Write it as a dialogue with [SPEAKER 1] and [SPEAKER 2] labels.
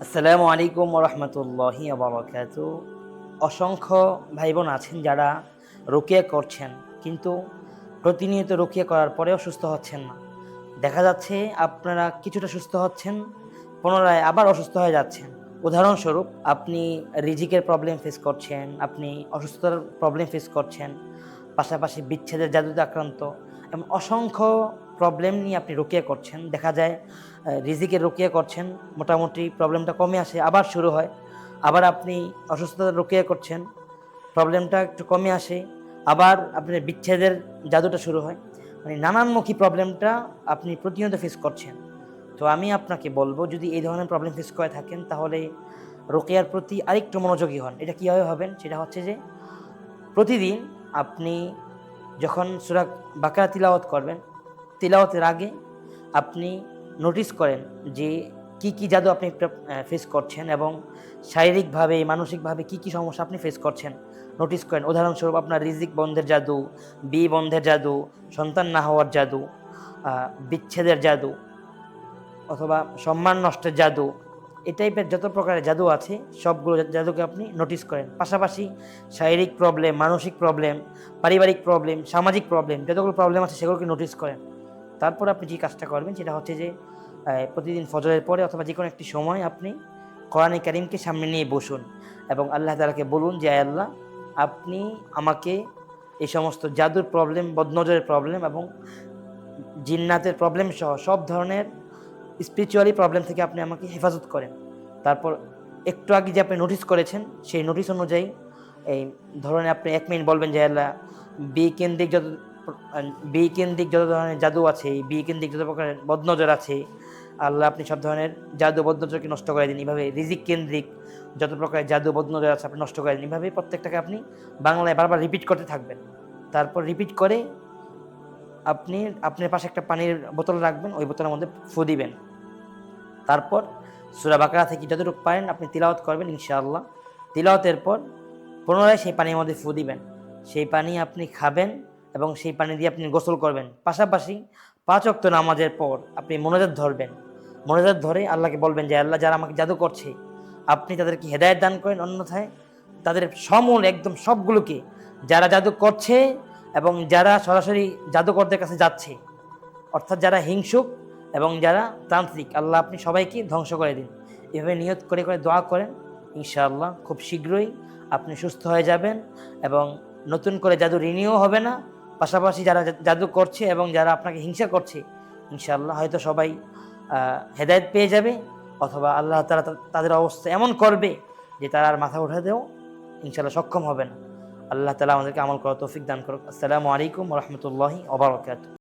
[SPEAKER 1] আসসালামু আলাইকুম ওয়া রাহমাতুল্লাহি ওয়া বারাকাতুহু। অসংখ্য ভাই বোন আছেন যারা রুকিয়া করছেন, কিন্তু প্রতিনিয়ত রুকিয়া করার পরেও সুস্থ হচ্ছেন না। দেখা যাচ্ছে আপনারা কিছুটা সুস্থ হচ্ছেন, পুনরায় আবার অসুস্থ হয়ে যাচ্ছেন। উদাহরণস্বরূপ, আপনি রিজিকের প্রবলেম ফেস করছেন, আপনি অসুস্থতার প্রবলেম ফেস করছেন, পাশাপাশি বিচ্ছেদের জাদুতে আক্রান্ত, এমন অসংখ্য প্রবলেম নিয়ে আপনি রুকিয়া করছেন। দেখা যায় রিজিকের রুকিয়া করছেন, মোটামুটি প্রবলেমটা কমে আসে, আবার শুরু হয়। আবার আপনি অসুস্থতার রুকিয়া করছেন, প্রবলেমটা একটু কমে আসে, আবার আপনার বিচ্ছেদের জাদুটা শুরু হয়। মানে নানানমুখী প্রবলেমটা আপনি প্রতিনিয়ত ফেস করছেন। তো আমি আপনাকে বলব, যদি এই ধরনের প্রবলেম ফেস করে থাকেন তাহলে রুকিয়ার প্রতি আরেকটু মনোযোগী হন। এটা কীভাবে হবেন? সেটা হচ্ছে যে প্রতিদিন আপনি যখন সূরা বাকারা তিলাওয়াত করবেন, তিলাওয়াতের আগে আপনি নোটিস করেন যে কি জাদু আপনি ফেস করছেন এবং শারীরিকভাবে, মানসিকভাবে কি সমস্যা আপনি ফেস করছেন নোটিস করেন। উদাহরণস্বরূপ, আপনার রিজিক বন্ধের জাদু, বিয়ে বন্ধের জাদু, সন্তান না হওয়ার জাদু, বিচ্ছেদের জাদু, অথবা সম্মান নষ্টের জাদু, এই টাইপের যত প্রকারের জাদু আছে সবগুলো জাদুকে আপনি নোটিস করেন। পাশাপাশি শারীরিক প্রবলেম, মানসিক প্রবলেম, পারিবারিক প্রবলেম, সামাজিক প্রবলেম, যতগুলো প্রবলেম আছে সেগুলোকে নোটিস করেন। তারপর আপনি যে কাজটা করবেন সেটা হচ্ছে যে প্রতিদিন ফজরের পরে অথবা যে কোনো একটি সময় আপনি কোরআনে কারিমকে সামনে নিয়ে বসুন এবং আল্লাহ তাআলাকে বলুন যে, আয় আল্লাহ, আপনি আমাকে এই সমস্ত জাদুর প্রবলেম, বদনজরের প্রবলেম এবং জিন্নাতের প্রবলেম সহ সব ধরনের স্পিরিচুয়ালি প্রবলেম থেকে আপনি আমাকে হেফাজত করেন। তারপর একটু আগে যে আপনি নোটিস করেছেন, সেই নোটিস অনুযায়ী এই ধরনের আপনি ১ মিনিট বলবেন যে, আল্লাহ, বিকেন্দ্রিক যত বিকেন্দ্রিক যত ধরনের জাদু আছে, বিকেন্দ্রিক যত প্রকারের বদনজর আছে, আল্লাহ, আপনি সব ধরনের জাদু বদনজরকে নষ্ট করে দিন। এভাবে রিজিক কেন্দ্রিক যত প্রকারের জাদু বদনজর আছে আপনি নষ্ট করে দিন। এভাবে প্রত্যেকটাকে আপনি বাংলায় বারবার রিপিট করতে থাকবেন। তারপর রিপিট করে আপনি আপনার পাশে একটা পানির বোতল রাখবেন, ওই বোতলের মধ্যে ফু দিবেন। তারপর সূরা বাকারা থেকে যতটুকু পারেন আপনি তিলাওয়াত করবেন ইনশাআল্লাহ। তিলাওয়াতের পর পুনরায় সেই পানির মধ্যে ফু দিবেন। সেই পানি আপনি খাবেন এবং সেই পানি দিয়ে আপনি গোসল করবেন। পাশাপাশি ৫ ওয়াক্ত নামাজের পর আপনি মোনাজাত ধরবেন। মোনাজাত ধরে আল্লাহকে বলবেন যে, আল্লাহ, যারা আমাকে জাদু করছে আপনি তাদেরকে হেদায়েত দান করেন, অন্যথায় তাদের সমূল একদম সবগুলোকে, যারা জাদু করছে এবং যারা সরাসরি জাদুকরদের কাছে যাচ্ছে, অর্থাৎ যারা হিংসুক এবং যারা তান্ত্রিক, আল্লাহ, আপনি সবাইকে ধ্বংস করে দিন। এভাবে নিয়ত করে করে দোয়া করেন, ইনশাআল্লাহ খুব শীঘ্রই আপনি সুস্থ হয়ে যাবেন এবং নতুন করে জাদু রিনিউ হবে না। পাশাপাশি যারা জাদু করছে এবং যারা আপনাকে হিংসা করছে, ইনশাআল্লাহ হয়তো সবাই হেদায়েত পেয়ে যাবে, অথবা আল্লাহ তাআলা তাদের অবস্থা এমন করবে যে তারা আর মাথা উঠাতেও ইনশাআল্লাহ সক্ষম হবে না। আল্লাহ তাআলা আমাদেরকে আমল করার তৌফিক দান করুক। আসসালামু আলাইকুম ওয়া রাহমাতুল্লাহি ওয়া বারাকাতুহু।